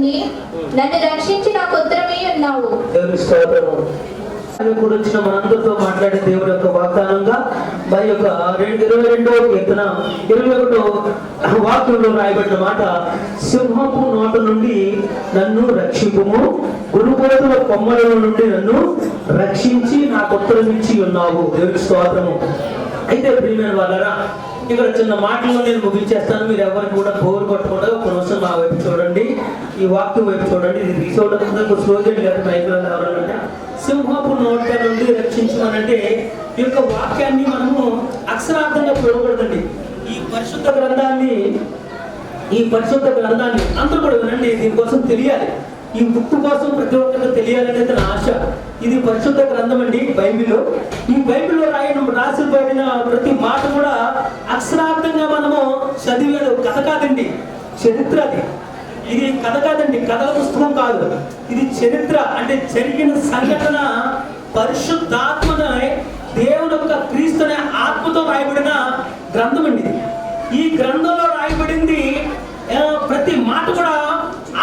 నుండి నన్ను రక్షించి నాకు ఉత్తరమై ఉన్నావు. కూడా వచ్చిన మనందరితో మాట్లాడే దేవుడి యొక్క వాగ్దానంగా మరి యొక్క 22వ కీర్తన 21వ వాక్యంలో రాయబడిన మాట, సింహపు నోట నుండి నన్ను రక్షింపుము, గురుపోతుల కొమ్మల నుండి నన్ను రక్షించి నాకు ఉత్తరమిచ్చి ఉన్నావు. దేవుడి స్తోత్రము. అయితే ప్రియమైన వాళ్ళరా, ఇక్కడ చిన్న మాటల్లో నేను ముగించేస్తాను. మీరు ఎవరికి కూడా బోరు కొట్టకుండా ఒక నిమిషం మా వైపు చూడండి, ఈ వాక్యం వైపు చూడండి. ఇది రీసౌండ్ స్లోగన్ గారి మైకులలో ఎవరంటే సింహపు నోట నుండి రక్షించమనంటే ఈ యొక్క వాక్యాన్ని మనము అక్షరార్థంగా చూడకూడదండి. ఈ పరిశుద్ధ గ్రంథాన్ని అందరూ కూడా వినండి. దీనికోసం తెలియాలి, ఈ బుక్ కోసం ప్రతి ఒక్కరికి తెలియాలనేది నా ఆశ. ఇది పరిశుద్ధ గ్రంథం అండి, బైబిల్. ఈ బైబిల్లో రాసిపోయిన ప్రతి మాట కూడా అక్షరార్థంగా మనము చదివేది. కథ కాదండి, చరిత్ర. ఇది కథ కాదండి, కథల పుస్తకం కాదు. ఇది చరిత్ర. అంటే జరిగిన సంఘటన పరిశుద్ధాత్మనే దేవుని యొక్క క్రీస్తు అనే ఆత్మతో రాయబడిన గ్రంథం అండి. ఈ గ్రంథంలో రాయబడింది ప్రతి మాట కూడా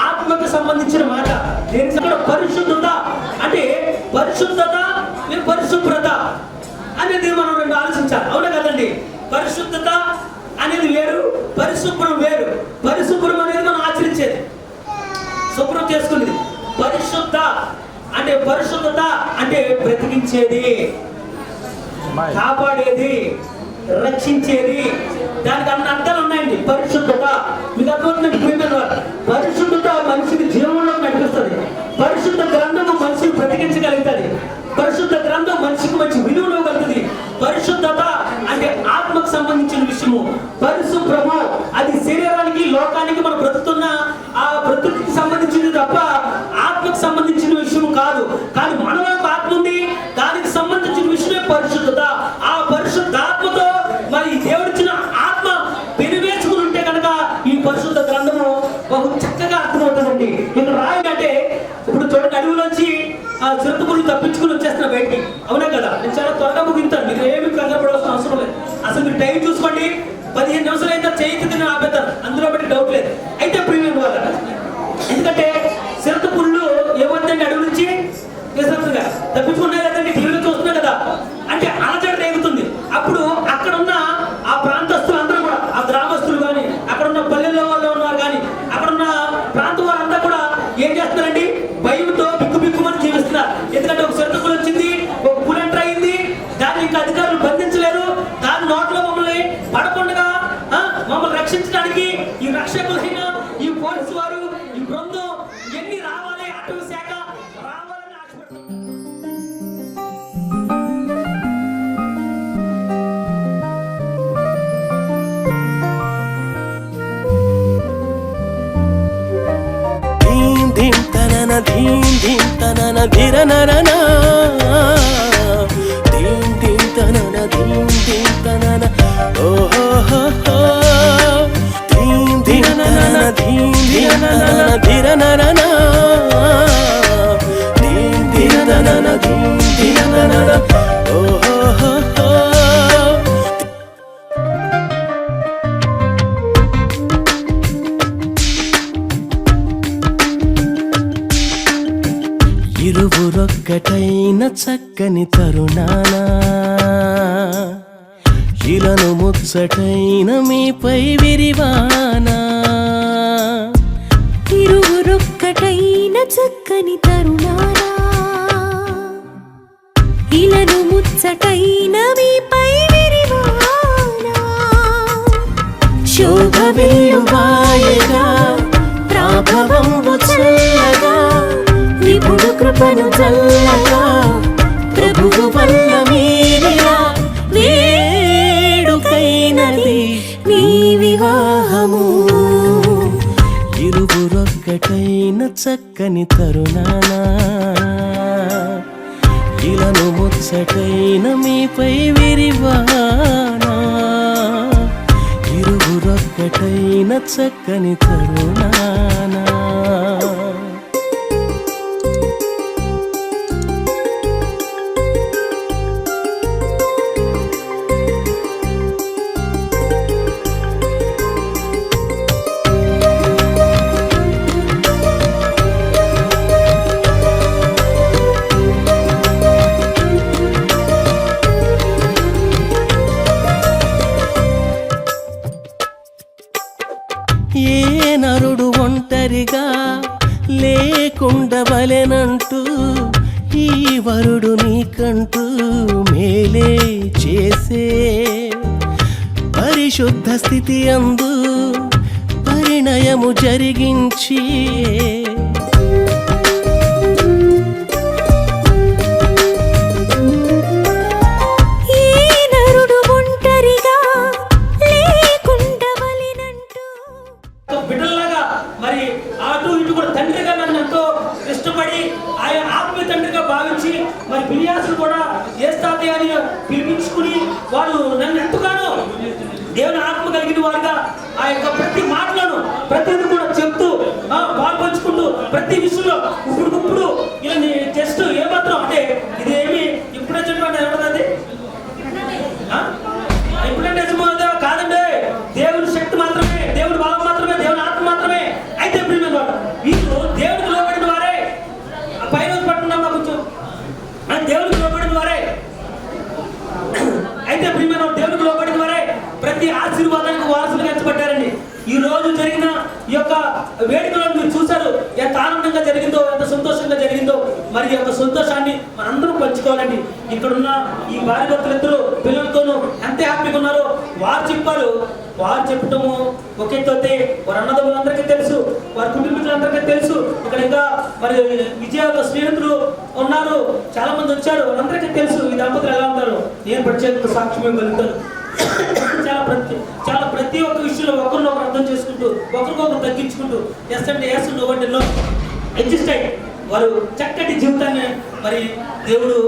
ఆత్మకు సంబంధించిన మాట. దేనికి కూడా పరిశుద్ధత అంటే పరిశుద్ధత, పరిశుభ్రత అనేది మనం రెండు ఆలోచించాలి. అవునా కదండి? పరిశుద్ధత అనేది వేరు, పరిశుభ్రం వేరు. పరిశుభ్రం అనేది మనం ఆచరించేది, శుభ్రం చేసుకునేది. పరిశుద్ధత అంటే బ్రతికించేది, కాపాడేది, రక్షించేది. దానికి అన్ని అర్థాలు ఉన్నాయండి. పరిశుద్ధత మీకు అర్థమవుతుంది. పరిశుద్ధత మనిషిని జీవంలో నడిపిస్తుంది. పరిశుద్ధ గ్రంథము మనిషిని బ్రతికించగలుగుతుంది. పరిశుద్ధ గ్రంథం మనిషికి మంచి విలువలు కలుగుతుంది. పరిశుద్ధత అంటే ఆత్మకు సంబంధించిన విషయము. పరిశుభ్రము అది శరీరానికి, లోకానికి మనం బ్రతుకుతున్న ఆ బ్రతుకు సంబంధించింది తప్ప ఆత్మకు సంబంధించిన విషయం కాదు. కానీ మనలో ఆత్మ ఉంది, దానికి సంబంధించిన విషయమే పరిశుద్ధత. ఆ పరిశుద్ధాత్మతో మరి దేవుడిచ్చిన ఆత్మ పెరివేసుకుని ఉంటే కనుక ఈ పరిశుద్ధ గ్రంథము బహు చక్కగా అర్థమవుతుందండి. ఇక్కడ రాయంటే ఇప్పుడు చూడండి, అడవిలోంచి ఆ చిరుతపులు తప్పించుకుని వచ్చేస్తున్న బయటికి. అవునా కదా? నేను చాలా త్వరగా ముగింతాను, మీరు ఏమి కంగారు పడవలసిన అవసరం లేదు. అసలు మీరు టైం చూసుకోండి, 15 నిమిషాలు అయితే చేయితే నేను ఆపేతాను, అందులో బట్టి డౌట్ లేదు. అయితే ప్రీమియం వాళ్ళ ఎందుకంటే చిరుతపుళ్ళు ఏమవుతుందండి, అడవి నుంచి నిజంగా తప్పించుకున్నాయి కదండి, టీవీలో చూస్తున్నా కదా. అంటే అలజడి రేగుతుంది. అప్పుడు అక్కడున్న ఆ ప్రాంతస్తులు అందరూ కూడా, ఆ గ్రామస్తులు కానీ, అక్కడున్న పల్లెల్లో వాళ్ళు ఉన్నారు కానీ, అక్కడున్న ప్రాంతం వారంతా కూడా ఏం చేస్తున్నారండి, భయంతో బిక్కుమని జీవిస్తున్నారు. ఎందుకంటే ఒక చిరుతపులు వచ్చింది, ఒక పులి ఎంటర్ అయింది, దాన్ని ఇంకా అధికారులు బంధించలేరు. దాని నోట్లో మమ్మల్ని పడకుండా మమ్మల్ని రక్షించడానికి ఈ రక్షకులైన ఈ పోలీసు వారు, ఈ బృందం ఎన్ని రావాలి, అటవీ శాఖ రావాలని ఆశపడుతున్నారు. ధీం ధీం తనన ధిరనరన ధీం ధీం తనన ధీం ధీం తనన ఓహో ధీం ధీం తనన ధీం ధీం తనన ధిరనరన ధీం ధీం తనన ధీం ధీం తనన ఓహో ఇరువురొక్కటైన చక్కని తరుణాన ఇలను ముచ్చటైన మీపై విరివానా. ఇరువురొక్కటైన చక్కని తరుణాన ఇలను ముచ్చటైన మీపై విరివానా. శోభ వెల్లువాయగా ప్రాభవము చల్లగా విపుడు కృపను చల్లగా ప్రభువు వల్ల మీరిలా వేడుకైనది మీ వివాహము. ఇరువురొక్కటైన చక్కని తరుణాన ఇలను ముచ్చటైన మీపై విరివానా. ఇరువురొక్కటైన చక్కని తరుణాన ఏ నరుడు ఒంటరిగా లేకుండవలెనంటూ ఈ వరుడు నీకంటూ మేలే చేసే పరిశుద్ధ స్థితి అందు పరిణయము జరిగించి బిడ్డల్లాగా మరి అటు ఇటు కూడా తండ్రిగా నన్ను ఎంతో ఇష్టపడి ఆయన ఆత్మీయ తండ్రిగా భావించి మరి బిలియాసులు కూడా ఏస్తాది అని పిలిపించుకుని వారు నన్ను ఎంతగానో దేవుని ఆత్మ కలిగిన వారుగా ఆ యొక్క ప్రతి మాటలను ప్రతిదీ కూడా చెప్తూ పాల్పంచుకుంటూ ప్రతి విషయంలో ఇప్పుడు ఇలా జస్ట్ ఏమాత్రం అంటే ఇదేమి ఇప్పుడే చెప్పండి ఎవరది ఇప్పుడంటే కాదండి దేవుని శక్తి మాత్రమే, దేవుని బలం మాత్రమే, దేవుని ఆత్మ మాత్రమే. అయితే ప్రియమైన వీళ్ళు దేవునికి లోబడిన వారే పై రోజు పట్టుకున్నాం కొంచెం దేవునికి లోబడిన వారే అయితే ప్రియమైన దేవునికి లోబడిన వారే ప్రతి ఆశీర్వాదానికి వారసులుగా ఎంచబడ్డారండి. ఈ రోజు జరిగిన ఈ యొక్క వేడుకలను మీరు చూశారు, ఎంత ఆనందంగా జరిగిందో, ఎంత సంతోషంగా జరిగిందో. మరి ఈ యొక్క సంతోషాన్ని మనందరం పంచుకోవాలండి. ఇక్కడున్న ఈ భార్య భర్తలు ఇద్దరు పిల్లలతోనూ ఎంత హ్యాపీగా ఉన్నారో వారు చెప్పారు. వారు చెప్పటము ఒకెత్తైతే వారి అన్నదమ్ములందరికీ తెలుసు, వారి కుటుంబీకులందరికీ తెలుసు. ఇక్కడ ఇంకా మరి విజయ స్నేహితులు ఉన్నారు, చాలా మంది వచ్చారు, వాళ్ళందరికీ తెలుసు ఈ దంపతులు ఎలా ఉంటారు. నేను ప్రత్యేక సాక్ష్యం కలుగుతాను. చాలా ప్రతి ఒక్క విషయంలో ఒకరినొకరు అర్థం చేసుకుంటూ ఒకరికొకరు తగ్గించుకుంటూ ఎస్ అంటే ఎస్ నో అంటే నో అడ్జస్ట్ అయ్యి వారు చక్కటి జీవితాన్ని మరి దేవుడు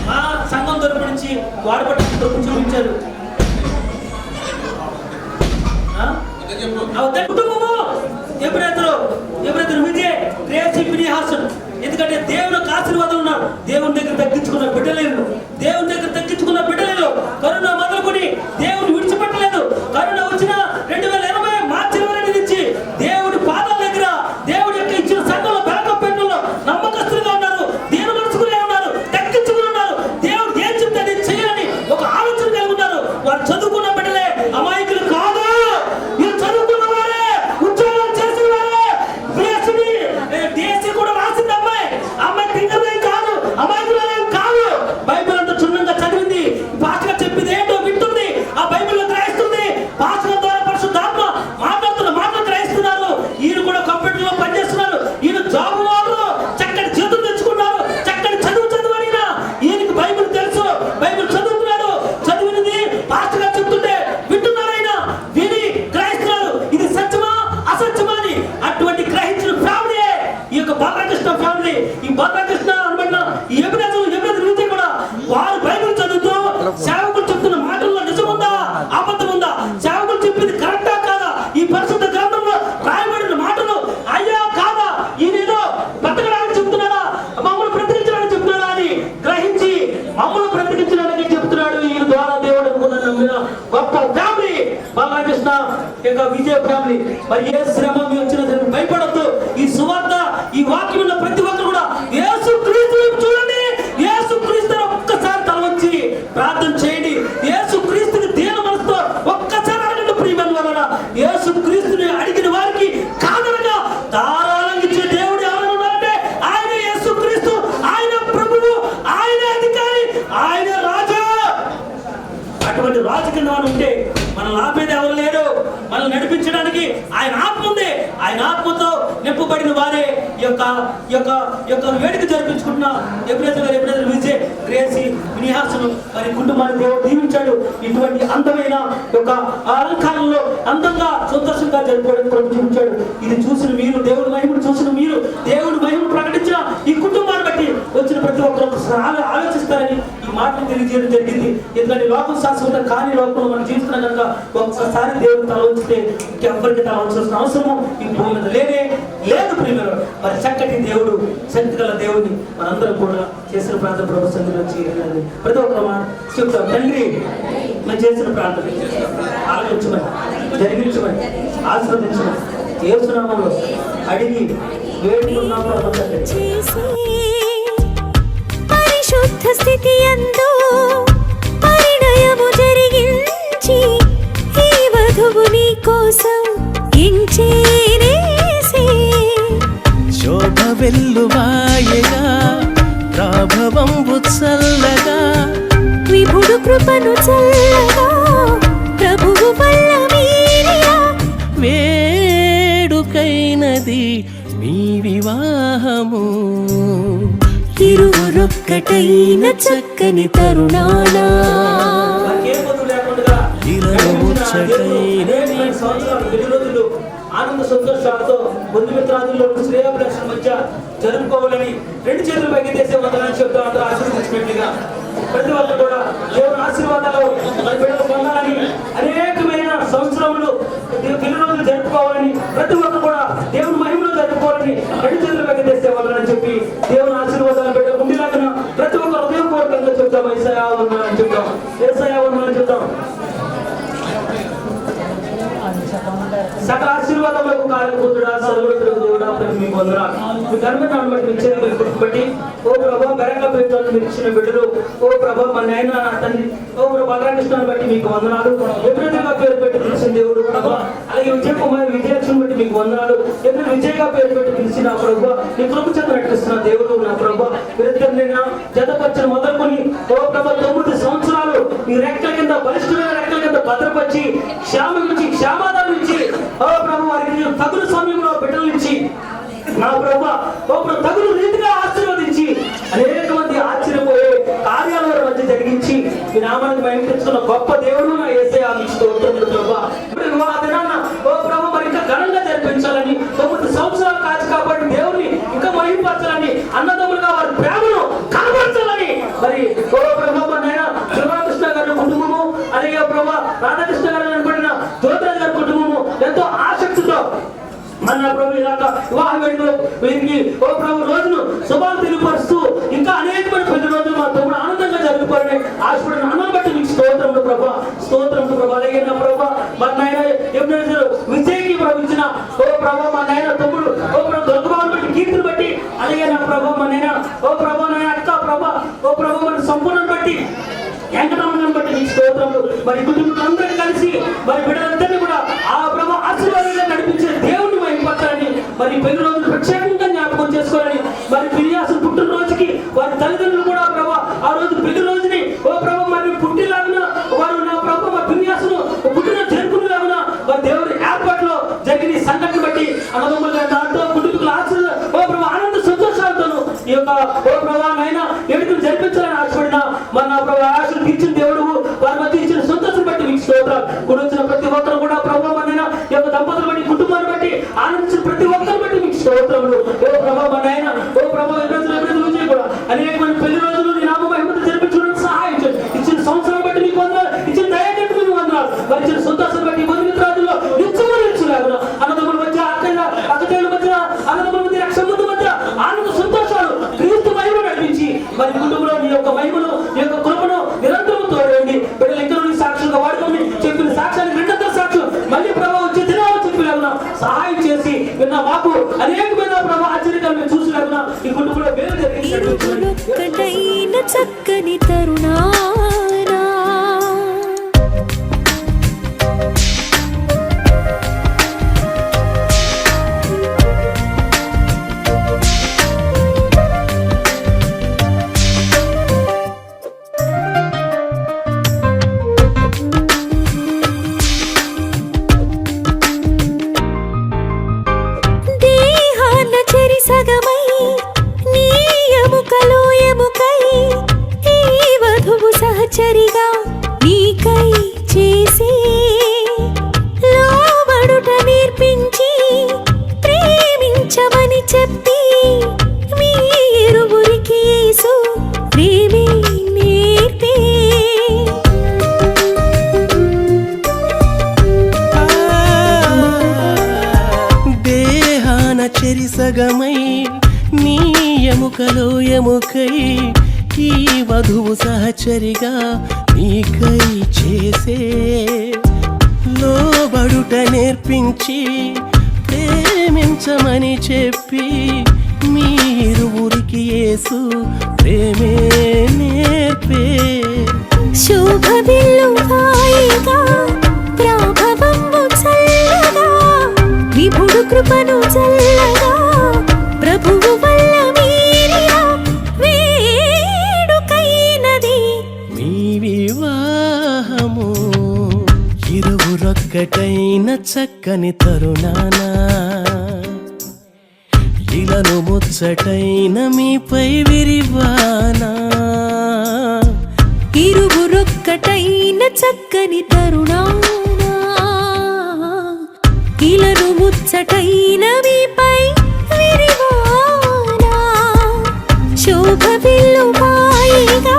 మా సంఘం తరపు నుంచి వాడబట్టి చూపించారు. కుటుంబము ఎప్పుడైతే విజయ్ రేసి వినిహాసం, ఎందుకంటే దేవుడు ఆశీర్వాదం ఉన్నారు. దేవుని దగ్గర తగ్గించుకున్న బిడ్డలేరు, దేవుని దగ్గర తగ్గించుకున్న బిడ్డలేరు. కరోనా మొదలుకొని దేవుని విడిచిపెట్టలేదు. కరోనా వచ్చిన 2020 మార్చి 20 నుంచి దేవుడి పాదాల దగ్గర దేవుడి యొక్క ఇచ్చిన సంఘంలో బ్యాకప్ పెట్టడంలో నమ్మకస్తులుగా ఉన్నారు, దేవుని మనసుకునే ఉన్నారు, తగ్గించుకుని ఉన్నారు. దేవుడు ఏం చెప్తే అది చేయాలని ఒక ఆలోచన కలిగి ఉన్నారు. వారు చదువుకున్న బిడ్డలే, అమాయకులు కాదు. వీళ్ళు చదువుకున్న వారే, ఉద్యోగం చేసిన వారే. దేశీ కూడా రాసింది అమ్మాయి తింగమే కాదు, అమాయకులే కాదు. బైబిల్ అంతా క్షుణ్ణంగా చదివింది, భాషగా చెప్పింది ఏంటో వింటుంది, ఆ బైబిల్లో గ్రహిస్తుంది. భాషల ద్వారా పరిశుద్ధాత్మ మాటలు గ్రహిస్తున్నారు. ఈయన కూడా కంప్యూటర్ లో పనిచేస్తున్నారు. ఈయన జాబ్ వాళ్ళు చక్కటి చేతులు తెచ్చుకున్నారు, చక్కటి చదువునినా ఈయనకి బైబిల్ తెలుసు, బైబిల్ చదువుతున్నాడు. చదివినది భాషగా చెప్తుంటే వింటున్నారు, ఆయన విని గ్రహిస్తున్నారు. ఇది సత్యమా అసత్యమా అని అటువంటి గ్రహించిన ఫ్యామిలీ ఈ యొక్క బాలకృష్ణ ఫ్యామిలీ. ఈ బాలకృష్ణ అనబడిన ఈ ఎబ్రజు నుంచి కూడా వారు బైబిల్ చదువుతూ సేవకులు చెప్తున్న మాటల్లో నిజముందా అబద్ధం ఉందా, సేవకులు చెప్పింది కరెక్టా కాదా, ఈ పరిశుద్ధ గ్రంథంలో రాయబడిన మాటలు అయ్యా కాదా, ఈయనేదో బతకడానికి చెప్తున్నాడా, మమ్మల్ని బ్రతికించడానికి చెప్తున్నాడా అని గ్రహించి మమ్మల్ని బ్రతికించడానికి చెప్తున్నాడు. ఈ ద్వారా దేవుడు అనుకున్న గొప్ప ఫ్యామిలీ బాలకృష్ణ యొక్క విజయ ఫ్యామిలీ. మరి ఏ శ్రమ వచ్చిన భయపడద్దు. ఈ సువార్త, ఈ వాక్యం ఉన్న ప్రతి ఒక్కరు కూడా యేసు క్రీస్తు చూడండి. యేసు క్రీస్తు ఒక్కసారి తల వచ్చి ప్రార్థన చేయండి. యేసు క్రీస్తుని దీన మనసుతో ఒక్కసారి అడగండి. ప్రియమైన వారా, యేసు క్రీస్తుని అడిగిన వారికి కాదనగా ధారాళంగా ఇచ్చే దేవుడు ఎవరైనా ఉన్నారంటే ఆయన యేసు క్రీస్తు. ఆయన ప్రభువు, ఆయన అధికారి, ఆయన రాజు. అటువంటి రాజు కింద మనం ఉంటే మనల్ని ఆపేది ఎవరు లేరు. మనల్ని నడిపించడానికి ఆయన ఆత్మ ఉంది. ఆయన ఆత్మతో నింపబడిన వారే ఈ యొక్క వేడుక జరిపించుకుంటున్న ఎప్పుడైతే విజయ్ గ్రేసి వినిహాసను మరి కుటుంబాన్ని దేవుడు దీవించాడు. ఇటువంటి అందమైన యొక్క అలంకారంలో అందంగా సంతోషంగా జరుపుకోవడానికి ప్రభు చూపించాడు. ఇది చూసిన మీరు, దేవుడి మహిమను చూసిన మీరు, దేవుడి మహిమను ప్రకటించిన ఈ కుటుంబాన్ని బట్టి వచ్చిన ప్రతి ఒక్కరు ఆలోచిస్తారని ఈ మాటలు తెలియజేయడం జరిగింది. ఎందుకంటే లోకం శాశ్వతం కాని లోకంలో మనం జీవిస్తున్నాం కనుక ఒక్కసారి దేవుడు తల ఉంచితే ఇంకెవ్వరికి తల ఉంచాల్సిన అవసరము ఈ భూమి మీద లేదు. ప్రియమైన మరి చక్కటి దేవుడు, శక్తి గల దేవుడిని మనందరం కూడా చేసిన ప్రార్థన ప్రభు సన్నిధిలో చేయాలని ప్రతి ఒక్క మాట చెప్తాం. తండ్రి మనం చేసిన ప్రార్థన ఆలోచించమని, జరిగించమని, ఆశీర్వదించమని యేసునామములో అడిగి వేడుకున్నాము. పరిశుద్ధ స్థితి యందు పరిణయము జరిగించి ఈ వధువు నీ కోసం వెల్లువాయగా ప్రాభవంబు చల్లగా విభుడు కృపను చల్లగా ప్రభువు వల్ల మీరియా వేడుకైనది మీ వివాహము ఇరువురొక్కటైన చక్కని తరుణానా వారికి ఏ పొద్దు లేకుండా ఇలాగ ముచ్చటైన అనేకమైన సంవత్సరాలు పెళ్లి రోజులు ఆనంద సంతోషాలతో బంధుమిత్రాదుల్లో శ్రేయాభిలాషల మధ్య జరుపుకోవాలని రెండు చేతులు పైకి తీసే వందలని చెప్తా అందరూ ఆశీర్వదించినట్టుగా ప్రతి ఒక్కరు కూడా దేవుని ఆశీర్వాదాలు మన బిడ్డలు పొందాలని అనేకమైన సంవత్సరములు పెళ్లి రోజులు జరుపుకోవాలని ప్రతి ఒక్కరు కూడా దేవుని మహిమలో జరుపుకోవాలని రెండు చేతులు పైకి తీసే వందలని చెప్పి దేవుని ఆశీర్వాదాలు బిడ్డలు ఉండేలాగా ప్రతి ఒక్కరు హృదయపూర్వకంగా చెప్తాం యేసయ్యా వందనాలని చెప్తాం యేసయ్యా వందనాలని చెప్తాం సకల ఆశీర్వాదములకు కారణభూతుడా సర్వోత్తరుడు దేవుడా ప్రభు మీకు వందనాలు మీ కర్మను బట్టి ఇచ్చిన బట్టి ఓ ప్రభా బెరంగా పేరుతో మీరు ఇచ్చిన బిడ్డలు ఓ ప్రభా మా నాయన నా తండ్రి ఓ ప్రభా బలరాకృష్ణను బట్టి మీకు వందనాలు ఎప్పుడైనా పేరు పెట్టి పిలిచిన దేవుడు ప్రభా అలాగే విజయకుమారి విజయలక్ష్మి బట్టి మీకు వందనాలు ఎప్పుడు విజయగా పేరు పెట్టి పిలిచిన ప్రభా నీ కృప చేత నటిస్తున్న దేవుడు నా ప్రభా వీరిద్దరినైనా జతపరిచిన మొదలుకొని ఓ ప్రభా 9 సంవత్సరాలు ఈ రెక్కల కింద బలిష్టమైన రెక్కల కింద భద్రపరిచి క్షేమం నుంచి క్షేమాదాలు నుంచి ఓ ప్రభు వారికి తగులు సమయంలో బిడ్డల నుంచి నా ప్రభు ఓ ప్రభు తగులు రీతిగా ఆశీర్వదించి అనేక మంది ఆశ్చర్యపోయే కార్యాల వారి మధ్య జరిగించి మీ నామానికి మహిమ తెచ్చుకున్న గొప్ప దేవుడు నా యేసయ్యా మీకు స్తోత్రములు ప్రభు ఇప్పుడు వివాహ దినాన ఓ ప్రభు మరి ఇంకా ఘనంగా జరిపించాలని 9 సంవత్సరాలు కాచి కాబట్టి దేవుని ఇంకా మహిమపరచాలని అన్నదమ్ములుగా వారి ప్రేమను కనబరచాలని మరి ఓ ప్రభు మా నాయన శివరామకృష్ణ గారి కుటుంబము అలాగే ప్రభు రాధాకృష్ణ గారు అనబడిన జ్యోతిరాజు గారి కుటుంబము ఎంతో ఆసక్తితో మన ప్రభు ఇలాగ వివాహ వేడుకలు వీరికి ఓ ప్రభు రోజును శుభాలు తెలియపరుస్తూ ఇంకా అనేకమైన పెళ్లి రోజులు మా తమ్ముడు ఆనందంగా జరుపుకోవాలని ఆశపడిన అన్నం బట్టి మీకు స్తోత్రములు ప్రభా స్తోత్రములు ప్రభా అలాగే నా ప్రభా మా నాయన ఎప్పుడైతే విజయ్కి ప్రవహించిన ఓ ప్రభా మా నాయన తమ్ముడు ఓ ప్రభు దుర్గబాబుని బట్టి కీర్తిని బట్టి అలాగే నా ప్రభా మా నాయన ఓ ప్రభా నాయన అక్క ప్రభా ఓ ప్రభా మన సంపూర్ణ బట్టి వెంకటరమణను బట్టి మీకు స్తోత్రములు మరి కుటుంబీకులందరూ కలిసి మరి బిడ్డలందరినీ కూడా ఆ ప్రభు ఆశీర్వాదంగా నడిపించే దేవుని మహిమపరచాలని మరి పెళ్లి రోజులు ప్రత్యేకంగా జ్ఞాపకం చేసుకోవాలని మరి ఫిర్యాసు పుట్టినరోజుకి వారి తల్లిదండ్రులు కూడా ప్రభు ఆ రోజు పెళ్లి రోజుని ఓ ప్రభు మరి పుట్టిలాగున వారు నా ప్రభు మా ఫిర్యాసును పుట్టిన జరుపుకునేలాగున మరి దేవుని ఏర్పాట్లో జరిగిన ఈ సంఘటన బట్టి అన్నదమ్ములుగా దాంతో కుటుంబీకుల ఆశీర్వాద ఓ ప్రభు ఆనంద సంతోషాలతోనూ ఈ యొక్క ఓ ప్రభు నాయన వేడుకలు జరిపించాలని ఆశపడిన మరి నా ప్రభు ఆశలు తీర్చిన దేవుడు వారి మధ్య ఇచ్చిన సంతోషం బట్టి మీకు స్తోత్రాలు కూడా వచ్చిన ప్రతి ఒక్కరు కూడా ప్రభు మన ఈ యొక్క దంపతులు బట్టి కుటుంబాన్ని బట్టి ఆనందించిన ప్రతి ఒక్కరు బట్టి మీకు స్తోత్రములు ఓ ప్రభు మన ఆయన ఓ ప్రభు విజయ కూడా అనేక మంది పెళ్లి రోజులు నీ నామ మహిమతో జరిపించడానికి సహాయం చేయండి ఇచ్చిన సంవత్సరం బట్టి మీకు వందనాలు ఇచ్చిన దయగట్టు మీకు వందనాలు మరి ఇచ్చిన సంతోషం బట్టి బంధుమిత్రాదుల్లో నిత్యమరించలేదు అన్నదమ్ముల మధ్య అక్కచెల్లెల మధ్య అన్నదమ్ముల మధ్య రక్షణ మధ్య ఆనంద సంతోషాలు క్రీస్తు మహిమ నడిపించి మరి కుటుంబంలో నీ యొక్క మహిమను నీ యొక్క కృపను నిరంతరం తోడండి బిడ్డలు ఇంకా సాక్షులుగా వాడుకొని చెప్పిన సాక్ష్యాన్ని రెండంతా సాక్ష్యం మళ్ళీ ప్రభావం వచ్చే దినాలు చెప్పిలేకున్నా సహాయం చేసి విన్న మాకు అనేకమైన ప్రభావ ఆశ్చర్యాలు మేము చూసిలేకున్నా ఈ కుటుంబంలో వేరు ఇరువురొక్కటైన చక్కని తరుణానా సగమై నీ ఎముకలో ఎముకై ఈ వధువు సహచరిగా నీకై చేసి లోబడుట నేర్పించి ప్రేమించమని చెప్పి మీ ఇరువురికి యేసు ప్రేమే నేర్పే చెరిసగమై నీ ఎముకలో ఎముకై ఈ వధువు సహచరిగా నీకై చేసే లోబడుట నేర్పించి ప్రేమించమని చెప్పి మీ ఇరువురికి యేసు ప్రేమే నేర్పే శుభవిల్లు హాయిగా ప్రాభవము చల్లగా విభుడు కృపను చల్లగా ప్రభువు వల్ల చక్కని తరుణాన ఇలను ముచ్చటైన మీపై విరివానా ఇరువురొక్కటైన చక్కని తరుణాన ఇలను ముచ్చటైన మీపై విరివానా శోభ విల్లువాయిగా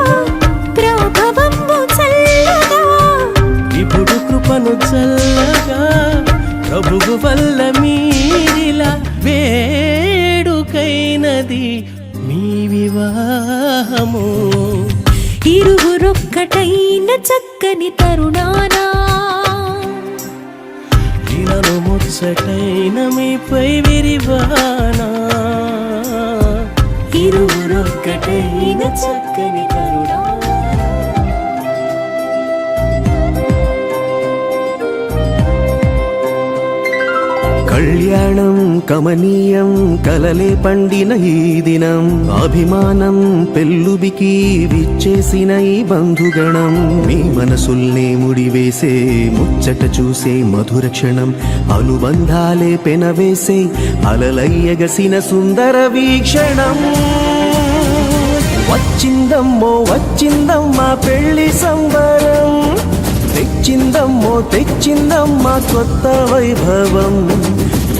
ప్రభవంబు చల్లగా ఇప్పుడు కృపను చల్లగా ప్రభువు వల్ల మీరిలా వేడుకైనది మీ వివాహము ఇరువురొక్కటైన చక్కని తరుణానా ఇలను ముచ్చటైన మీపై విరివానా ఇరువురొక్కటైన చక్కని తరుణాన కళ్యాణం కమనీయం కలలే పండిన ఈ దినం అభిమానం పెళ్ళుబికి విచ్చేసిన ఈ బంధుగణం మీ మనసుల్నే ముడివేసే ముచ్చట చూసే మధుర క్షణం అనుబంధాలే పెనవేసే అలలయ్యగసిన సుందర వీక్షణం వచ్చిందమ్మో వచ్చిందమ్మా పెళ్లి సంబరం తెచ్చిందమ్మో తెచ్చిందమ్మా కొత్త వైభవం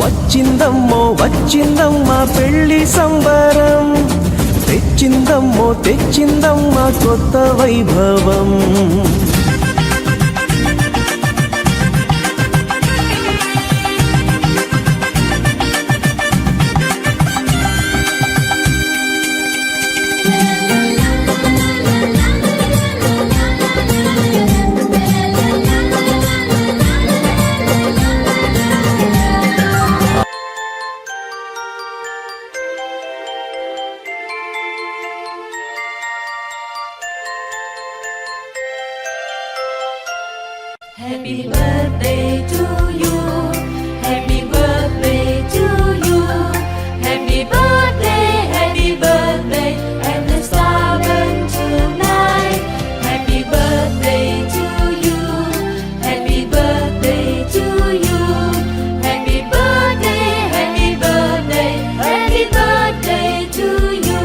వచ్చిందమ్మో వచ్చిందమ్మా పెళ్లి సంబరం తెచ్చిందమ్మో తెచ్చిందమ్మా కొత్త వైభవం Happy birthday to you. Happy birthday to you. Happy birthday, and the star burn tonight. Happy birthday to you. Happy birthday to you. Happy birthday, happy birthday, happy birthday to you.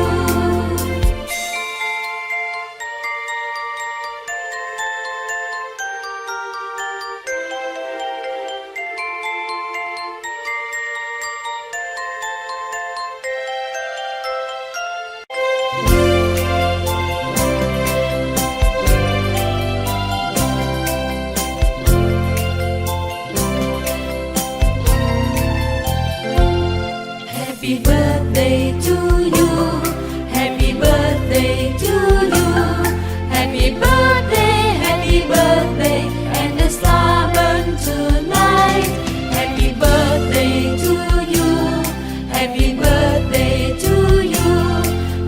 Happy birthday to you. Happy birthday to you. Happy birthday, and the star burn tonight. Happy birthday to you. Happy birthday to you.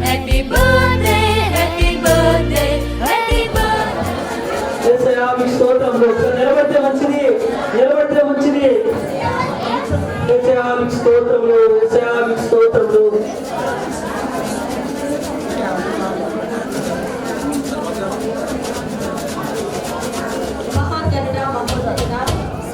Happy birthday, happy birthday, happy birthday. యేసయ్యా మీ స్తోత్రములు నిలబడితే మంచిది నిలబడితే మంచిది యేసయ్యా మీ స్తోత్రములు యేసయ్యా మీ స్తోత్రములు మహాగణుడా, మహోన్నతుడా,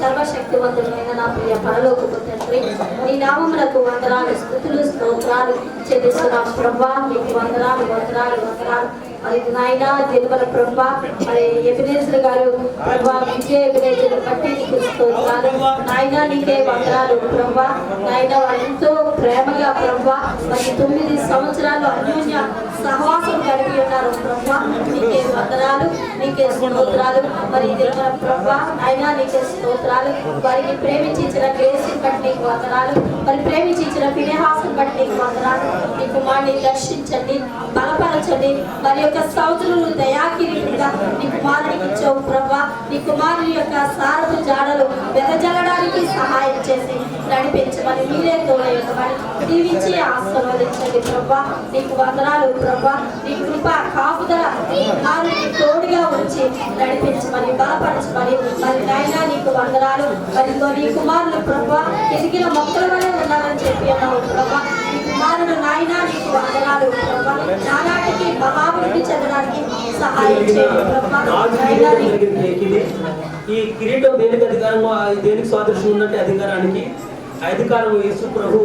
సర్వశక్తివంతుడైన నా ప్రియ పరలోకపు తండ్రి, నీ నామమునకు వందనాలు స్తుతులు స్తోత్రాలు చెల్లిస్తున్నాం ప్రభా. నీకు వందనాలు వందనాలు వందనాలు. మరి నాయన జన్మల ప్రభా, మరి ఎబినేజర్ గారు ప్రభా, విజయ ఎబినేజర్ బట్టి నీకు స్తోత్రాలు నాయన. నీకే వందనాలు ప్రభా. నాయన ఎంతో ప్రేమగా ప్రభా, మరి 9 సంవత్సరాలు అన్యోన్య సహవాసం కలిగి ఉన్నారు ప్రభా. నీకే వందనాలు, నీకే స్తోత్రాలు. మరి జన్మల ప్రభా నాయన నీకే స్తోత్రాలు. వారికి ప్రేమించిన గ్రేసిని బట్టి నీకు వందనాలు. మరి ప్రేమించిన ఫినెహాసుని బట్టి నీకు వందనాలు. నీ కుమారుని దర్శించండి, బలపరచండి. మరి యొక్క సౌతులు దయాకిరీటుగా నీ కుమారునికి ఇచ్చావు ప్రభా. నీ కుమారుని యొక్క సారపు జాడలు వెదజల్లడానికి సహాయం చేసి నడిపించమని మీరే తోడేయమని దీవించి ఆశీర్వదించండి ప్రభా. నీకు వందనాలు ప్రభా. నీ కృప కాపుదల నీ కుమారునికి తోడుగా ఉంచి నడిపించమని బలపరచమని మరి నాయన నీకు వందనాలు. మరి నీ కుమారులు ప్రభా ఎదిగిన మొక్కల వలె ఉన్నారని చెప్పి అన్నావు ప్రభా. నీ కుమారుడు నాయనా నీకు వందనాలు ప్రభా. నానాటికి మహాభివృద్ధి చెందడానికి సహాయం చేయండి ప్రభా. నాయనా ఈ కిరీటం దేనికి అధికారము, దేనికి స్వాదర్శం ఉన్నట్టు అధికారానికి అధికారం యేసు ప్రభు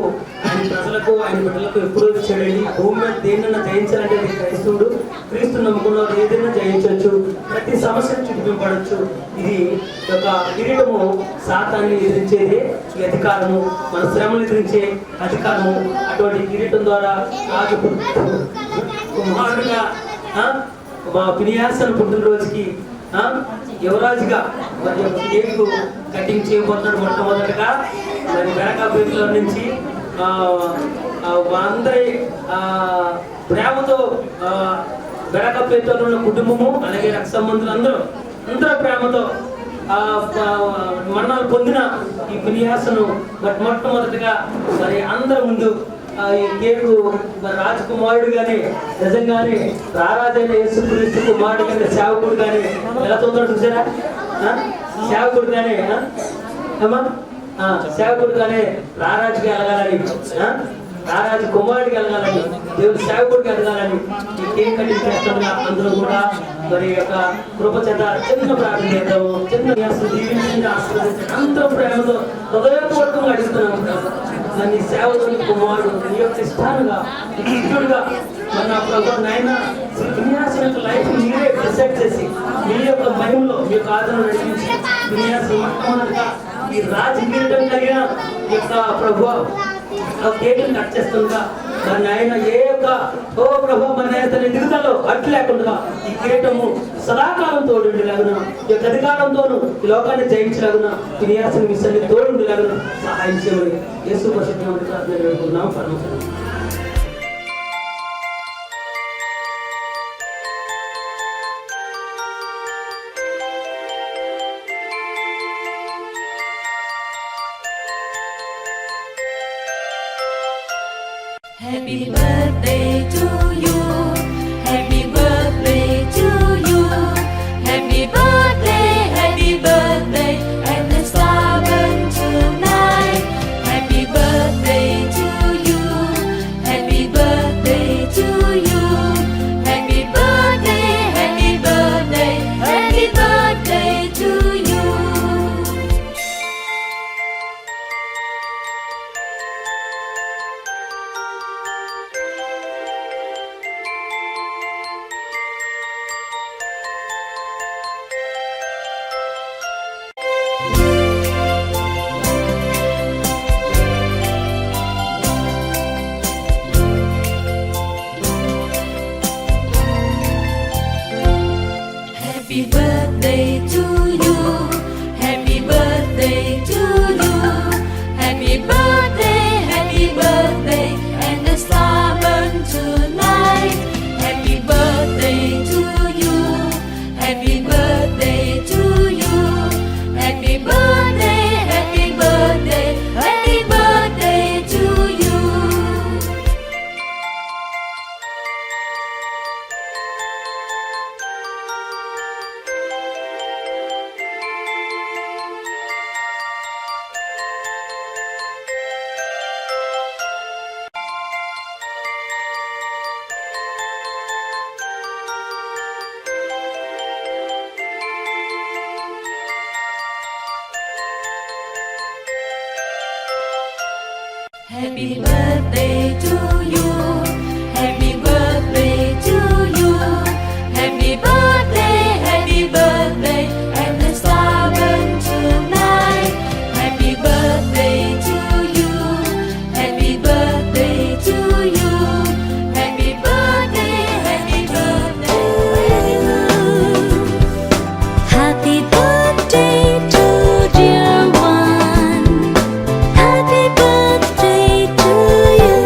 ఆయన ప్రజలకు ఆయన బిడ్డలకు ఎప్పుడూ ఇచ్చాడండి. భూమి మీద దేన్నైనా జయించాలంటే అది క్రైస్తవుడు. క్రీస్తు నమ్ముకున్న ఏదైనా జయించవచ్చు, ప్రతి సమస్యను చుట్టుపడవచ్చు. ఇది ఒక కిరీటము సాతాన్ని ఎదిరించేది ఈ అధికారము, మన శ్రమను ఎదిరించే అధికారము. అటువంటి కిరీటం ద్వారా రాజు కుమారుడుగా మా ఫినియాసను పుట్టినరోజుకి యువరాజుగా మరి కేక్ కటింగ్ చేయబోతున్నాడు. మొట్టమొదటిగా మరి బెరకాపేటలో నుంచి అందరి ప్రేమతో బెరకాపేటలో ఉన్న కుటుంబము అలాగే రక్త సంబంధులు అందరూ ప్రేమతో మరణాలు పొందిన ఈ ఫినియాసను మొట్టమొదటిగా మరి అందరి ముందు ఈ కేకు రాజకుమారుడు గాని నిజంగానే రారాజైన యేసుక్రీస్తు కుమారుడు గాని సేవకుడు గాని ఎలా చూస్తాడు చూసారా? సేవకుడు గానే అమ్మా సేవకుడు గానే రారాజుకి ఎలగాలని, రారాజు కుమారుడికి ఎలగాలని, దేవుడు సేవకుడికి ఎదగాలని ఈ కేక్ కటింగ్ చేస్తున్నా. అందులో కూడా మరి యొక్క కృప చేత చిన్న ప్రార్థన చేద్దాము. చిన్న దీవించండి, ఆశీర్వదించండి. అందరూ ప్రేమతో హృదయపూర్వకంగా అడుగుతున్నాము. నీ సేవకుని కుమారుడు నీ యొక్క ఇష్టాలుగా ఇష్టడుగా మన ప్రభు నాయన విన్యాసం యొక్క లైఫ్ మీరే డిసైడ్ చేసి మీ యొక్క మహిమలో మీ యొక్క ఆదరణ నడిపించి విన్యాసం మొట్టమొదటిగా ఈ రాజకీయం కలిగిన యొక్క ప్రభు కేకులు కట్ చేస్తుండగా మన ఆయన ఏ యొక్క ఓ ప్రభు మన తన ఎదుగుదలలో అడ్డు లేకుండా ఈ కిరీటము సదాకాలం తోడుండేలాగున ఈ యొక్క అధికారంతోనూ ఈ లోకాన్ని జయించలాగున విన్యాసం మిస్సన్ని తోడుండేలాగున సహాయం చేయమని యేసు పరిశుద్ధమైన ప్రార్థన వేడుకుంటున్నాం పరమేశ్వరుడు. Happy birthday to you. Happy birthday to you. Happy birthday, happy birthday, and the star burn tonight. Happy birthday to you. Happy birthday to you. Happy birthday, happy birthday, happy birthday to you. Happy birthday to you. Happy birthday to you. Happy birthday, happy birthday, and the star burn tonight. Happy birthday to you. Happy birthday to you. Happy birthday, happy birthday, happy birthday to you. Happy birthday to you. Happy birthday to you. Happy birthday, happy birthday, and the star burn tonight. Happy birthday to you. Happy birthday to you. Happy birthday, happy birthday. Happy birthday to dear one. Happy birthday to you.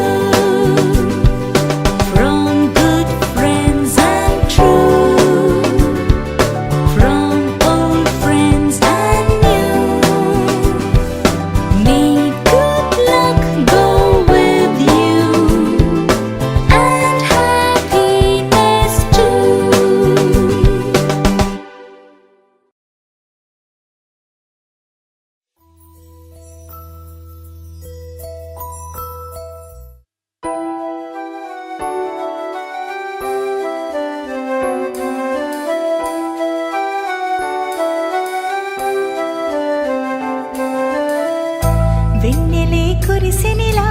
కురిసినిలా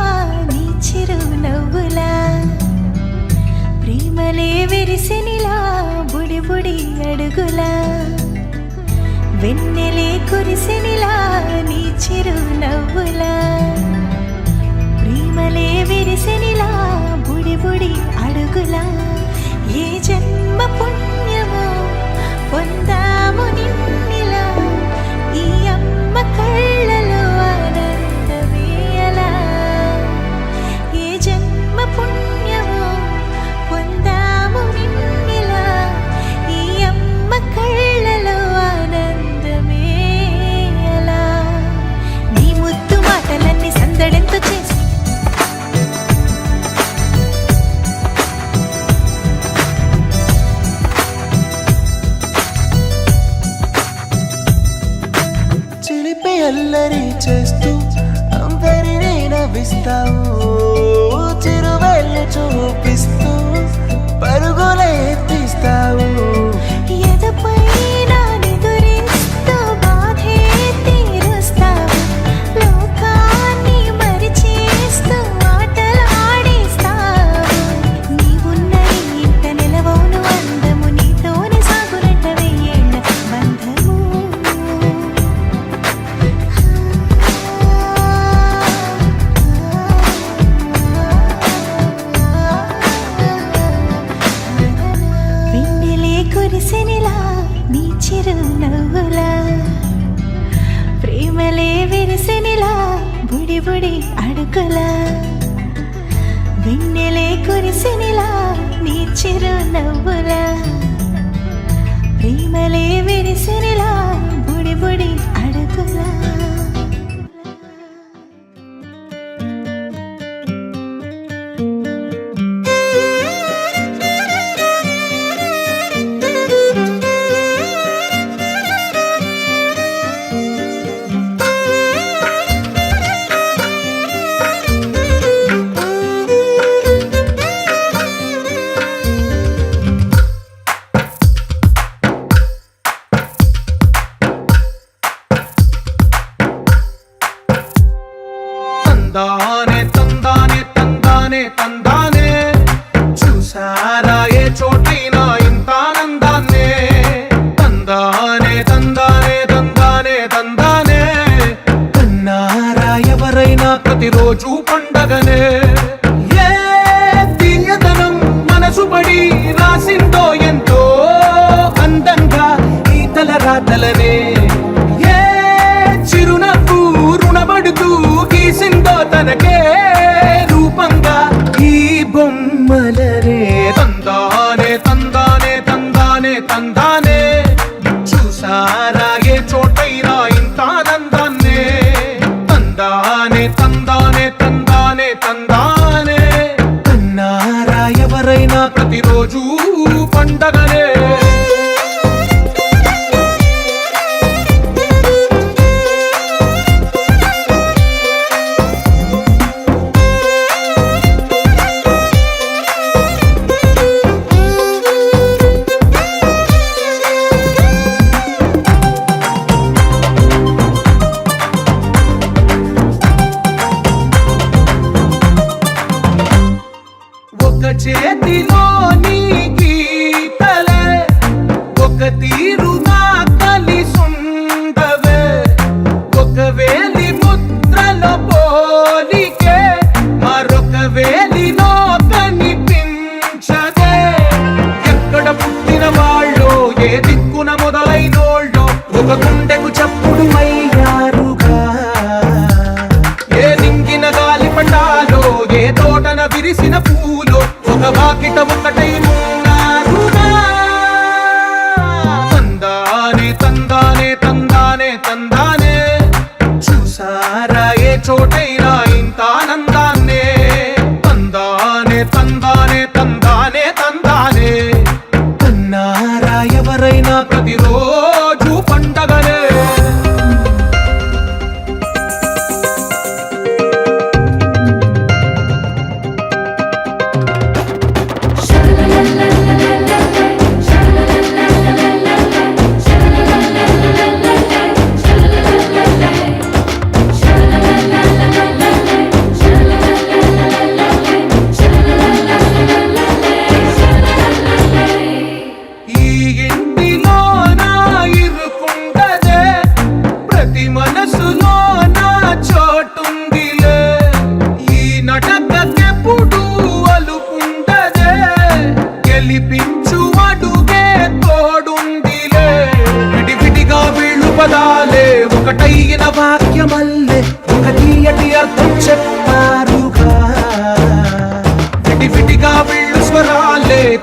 నీ చిరు నవ్వులా ప్రేమలే విరిసినిలా బుడి బుడి అడుగులా వెన్నెలే కురిసినిలా నీ చిరు నవ్వులా ప్రేమలే విరిసినిలా బుడి బుడి అడుగులా ఏ జన్మ పుణ్యమో పొందాము నిన్నిలా ఈ అమ్మ కళ్ళలో ఆనందమేలా ఏ జన్మ పుణ్యమో పొందాము నిన్నిలా ఈ అమ్మ కళ్ళలో ఆనందమేలా నీ ముద్దు మాటలన్నీ సందడెంతో చేసి చిలిపి అల్లరి చేస్తూ అందరినీ నవ్విస్తావు చిరువెళ్ళు చూపిస్తూ పరుగులే తీస్తావు ఎదపై నానెదురిస్తూ బాధే తీరుస్తావు లోకాన్ని మరిచేస్తూ ఆటలు ఆడిస్తావు నీవున్న ఇంత నిలవవును అందము నీతోనే సాగునట్ట వెయ్యేళ్ళ బంధము వెన్నెలే కురిసినిలా నీ చిరు నవ్వులా ప్రేమలే విరిసినిలా బుడి బుడి అడుగులా వెన్నెలే కురిసినిలా నీ చిరు నవ్వులా ప్రేమలే విరిసినిలా బుడి బుడి అడుగులా తందానే తందానే తందానే తందానే చూసారా ఏ చోటైనా ఇంత ఆనందాన్నే తందానే తందానే తందానే తందానే కన్నారా ఎవరైనా ప్రతిరోజు పండగనే ఏ తీయదనం మనసు పడి రాసిందో ఎంతో అందంగా ఈ తలరాతలనే ఏ చిరునవ్వు రుణపడుతూ గీసిందో తనకే రూపంగా ఈ బొమ్మలనే తందానే తందానే తందానే తందానే చూసారా ఏ చోటైనా ఇంత ఆనందాన్నే తందానే తందానే తందానే తందానే కన్నారా ఎవరైనా ప్రతిరోజు పండగనే ఒక చేతిలో నీ గీతలే ఒక తీరుగా కలిసుండవే ఒక వేలి ముద్రలో పోలికే మరొక వేలిలో కనిపించదే ఎక్కడ పుట్టిన వాళ్ళో ఏ దిక్కున మొదలైనోళ్ళో ఒక గుండెకు చప్పుడు అయ్యారుగా ఏ నింగిన గాలి పటాలో ఏ తోటన విరిసిన పూలో ఒక వాకిట ఒకటై ఉన్నారుగా తందానే తందానే తందానే తందానే చూసారా ఏ చోటైనా ఇంత ఆనందాన్నే తందానే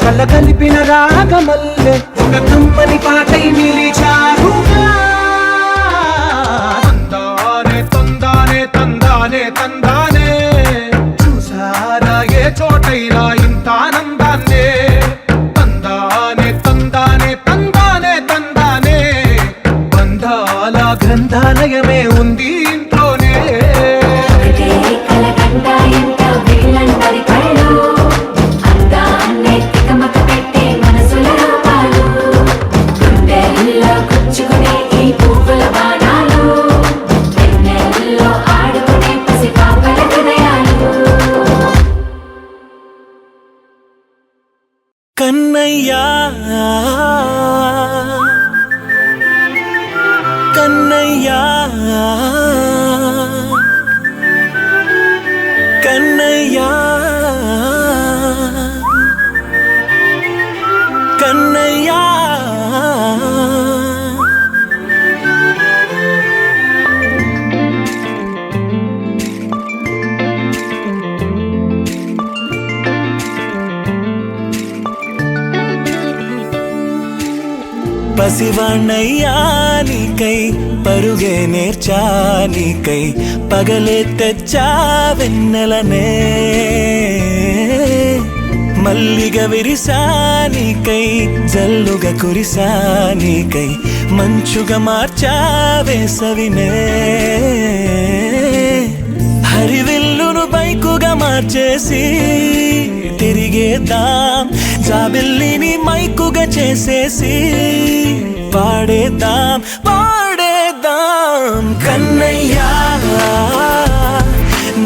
కల కలిపిన రాగమల్లె ఒక కమ్మని పాటై నిలిచారుగా. తందానే తందానే తందానే తందానే, చూసారా ఏ చోటైనా ఇంత ఆనందాన్నే. తందానే తందానే తందానే తందానే, బంధాల గ్రంథాలయమే ఉంది ఇంట్లోనే. ఒకటే కలకండ ఎంత వీళ్ళందరి కళ్ళు, అందాన్నే తికమక పెట్టే మనసుల రూపాలు, గుండెల్లో గుచ్చుకునే ఈ పువ్వుల బాణాలు, వెన్నెల్లో ఆడుకునే పసిపాపల హృదయాలు. కన్నయ్యా కన్నయ్యా కన్నయ్యా కన్నయ్యా పసివాణ్ణయ్యా నీకై పరుగే నేర్చా నీకై, పగలే తెచ్చా వెన్నెలనే. మల్లిగ విరిసా నీకై జల్లుగా కురిసా నీకై, మంచుగా మార్చా వేసవినే. హరివిల్లును బైకుగా మార్చేసి తిరిగేద్దాం, జాబిల్లిని మైకుగా చేసేసి పాడేద్దాం పాడేద్దాం. కన్నయ్యా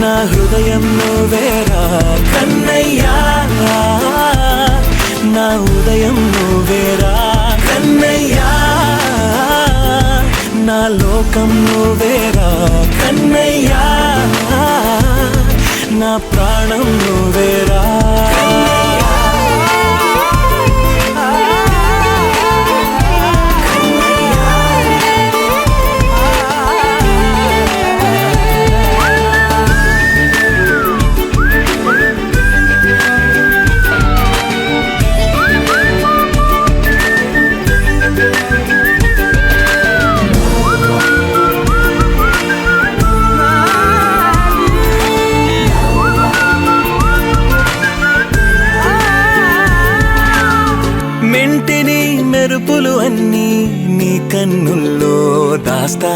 నా హృదయం నువ్వేరా, కన్నయ్యా నా ఉదయం నువ్వేరా, కన్నయ్యా నా లోకం నువ్వేరా, కన్నయ్యా నా ప్రాణం నువ్వేరా. మెంటిని మెరుపులు అన్నీ నీ కన్నుల్లో దాస్తా,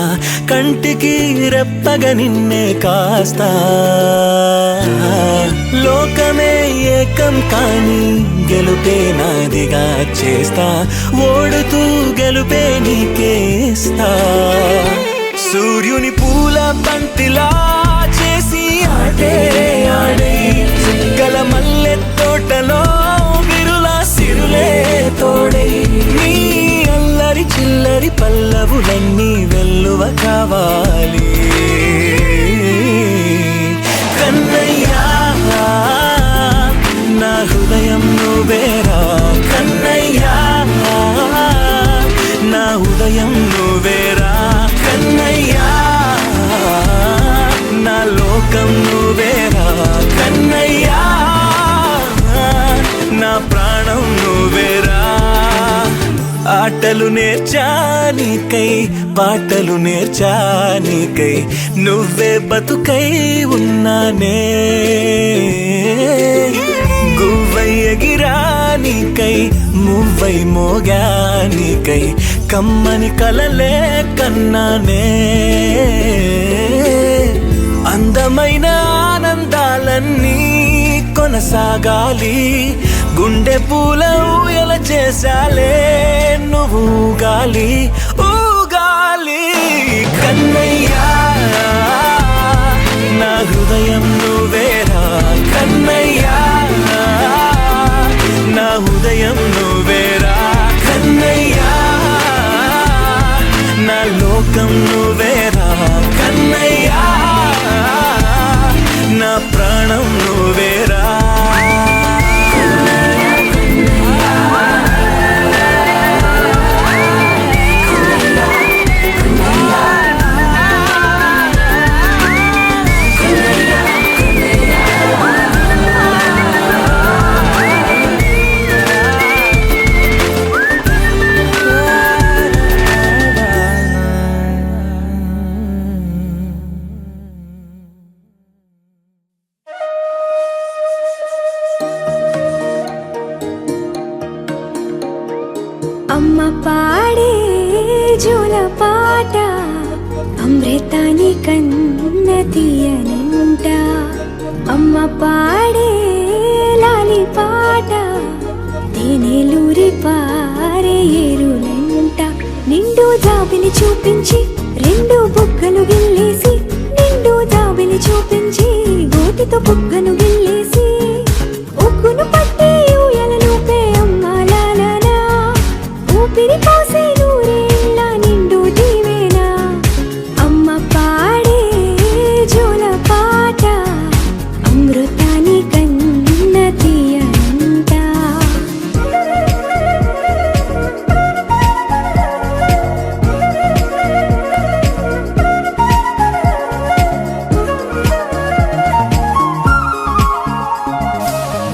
కంటికి రెప్పగా నిన్నే కాస్తా. లోకమే ఏకం కాని గెలుపే నాదిగా చేస్తా, ఓడుతూ గెలుపే నీకేస్తా. సూర్యుని పూల బంతిలా చేసి ఆడే ఆడే, గల మల్లె తోటలో సిరులే తోడై, నీ అల్లరి చిల్లరి పల్లవులన్నీ వెల్లువ కావాలి. కన్నయ్యా నా హృదయం నువ్వేరా, కన్నయ్యా నా ఉదయం నువ్వేరా, కన్నయ్యా నా లోకం నువ్వేరా, కన్నయ్యా నా ప్రాణం నువ్వేరా. ఆటలు నేర్చా నీకై పాటలు నేర్చా నీకై, నువ్వే బతుకై ఉన్నానే. గువ్వై ఎగిరా నీకై మువ్వై మోగా నీకై, కమ్మని కలలే కన్నానే. అందమైన ఆనందాలన్నీ కొనసాగాలి, గుండె పూల ఊయల చేసాలే నువ్వు ఊగాలి ఊగాలి. కన్నయ్యా నా హృదయం నువ్వేరా, కన్నయ్యా నా ఉదయం నువ్వేరా, కన్నయ్యా నా లోకం నువ్వేరా, కన్నయ్యా నా ప్రాణం నువ్వేరా. అమృతాని కన్న తీయనంట అమ్మ పాడే లాలి పాట తేనెలూరి పారే ఏరులంట నిండు జాబిలి చూపించి రెండు బుగ్గలు గిల్లేసి నిండు జాబిలి చూపించి గోటితో బుగ్గను గిల్లేసి ఉగ్గును పట్టి ఊయలను పే అమ్మ లాలనా ఊపిరి పోసే నూరేళ్ళ నిండు దీవేనా అమ్మ పాడే జోల పాట అమృతాని కన్న తీయనంట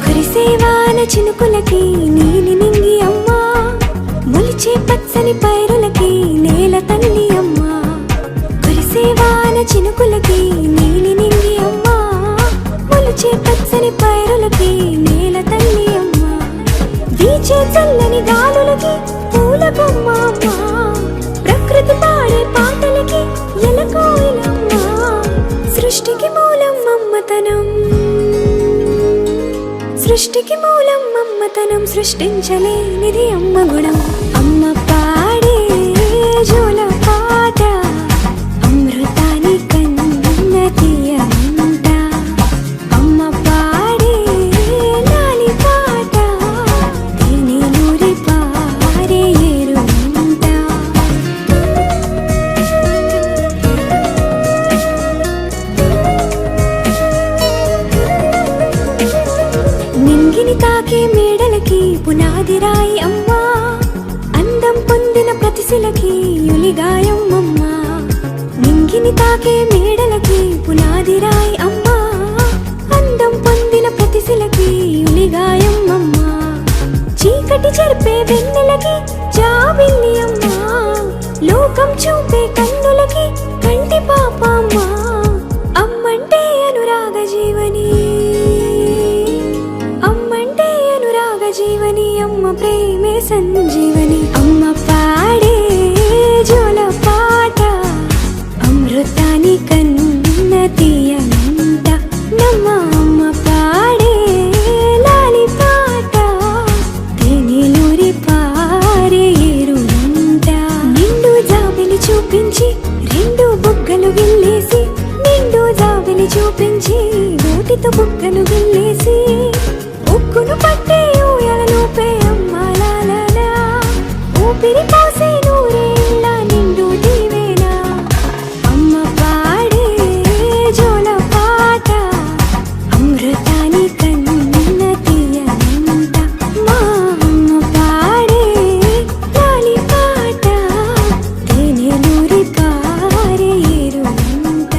కురిసేవాన చినుకులకి నీలి నింగి అమ్మా మొలిచే పచ్చని పైరులకి నేల తల్లి అమ్మా కురిసేవాన చినుకులకి నీలి నింగి అమ్మా మొలిచే పచ్చని పైరులకి నేల తల్లి అమ్మా వీచే చల్లని గాలులకి పూల బొమ్మ అమ్మా ప్రకృతి పాడే పాటలకి ఎలకోయిలమ్మా సృష్టికి మూలం మమ్మతనం సృష్టికి మూలం మమ్మతనం సృష్టించలేనిది అమ్మ గుణం అమ్మ పాడే జోల పాట అమృతాని కన్న తీయనంట అమ్మ పాడే లాలి పాట తేనెలూరి పారే ఏరులంట నింగిని తాకే మేడలకి పునాది రాయి అమ్మా అందం పొందిన ప్రతిశిలకి యులిగాయం అమ్మా నింగిని తాకే మేడలకి పునాది రాయి అమ్మా అందం పొందిన ప్రతిశిలకి యులిగాయం అమ్మా చీకటి చెరిపే వెన్నెలకి జాబిల్లి అమ్మా లోకం చూపే కన్నులకి కంటి పాప అమ్మా అమ్మంటే అనురాగ జీవని అమ్మంటే అనురాగ జీవని అమ్మ ప్రేమే సంజీవని అమ్మ పాడే జోల పాట అమృతాని కన్న తీయనంట నమ్మ అమ్మ పాడే లాలి పాట తేనెలూరి పారే ఏరులంట నిండు జాబిలి చూపించి రెండు బుగ్గలు గిల్లేసి నిండు జాబిలి చూపించి నోటితో బుగ్గను గిల్లేసి ఉక్కును పట్టి ఊయలను పే అమ్మ లాలనా ఊపిరి పోసే నూరేళ్ళ నిండు దీవేనా అమ్మ పాడే జోల పాట అమృతాని కన్న తీయనంట మా అమ్మ పాడే లాలి పాట తేనెలూరి పారే ఏరులంట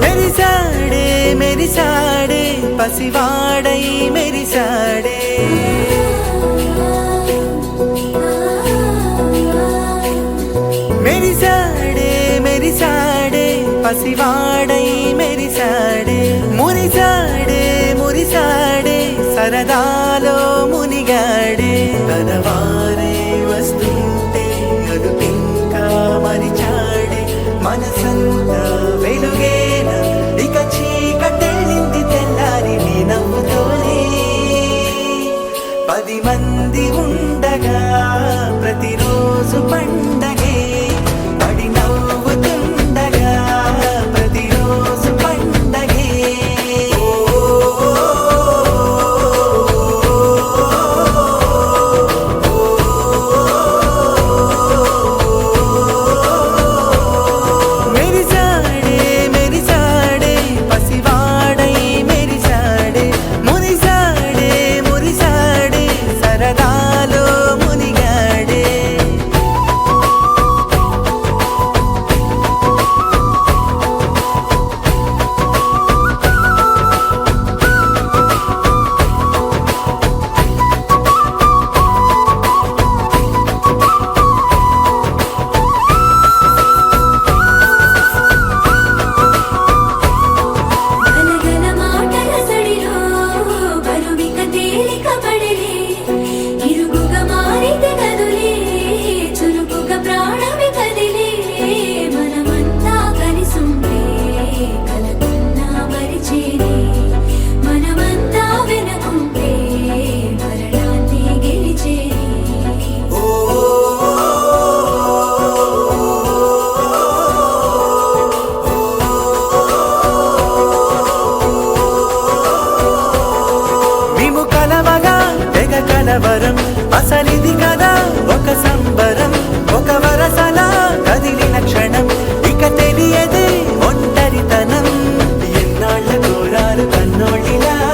మెరిసాడే మెరిసాడే పసివాడై మెరిసాడే మెరిసాడే మెరిసాడే పసివాడై మెరిసాడే మురిసాడే మురిసాడే సరదాలో మునిగాడే తనవారే వస్తుంటే అదుపింకా మరిచాడే మనసంతా వెలుగేన ఇక చీకటెళ్ళింది తెల్లారి నీ నవ్వుతోనే 10 మంది ఉండగా ప్రతిరోజు పండగే పడి నవ్వుతుండగా ప్రతిరోజు పండగే మెరిసాడే మెరిసాడే పసివాడై మెరిసాడే మురిసాడే మురిసాడే సరదాలో బంగారు కన్నోటిలా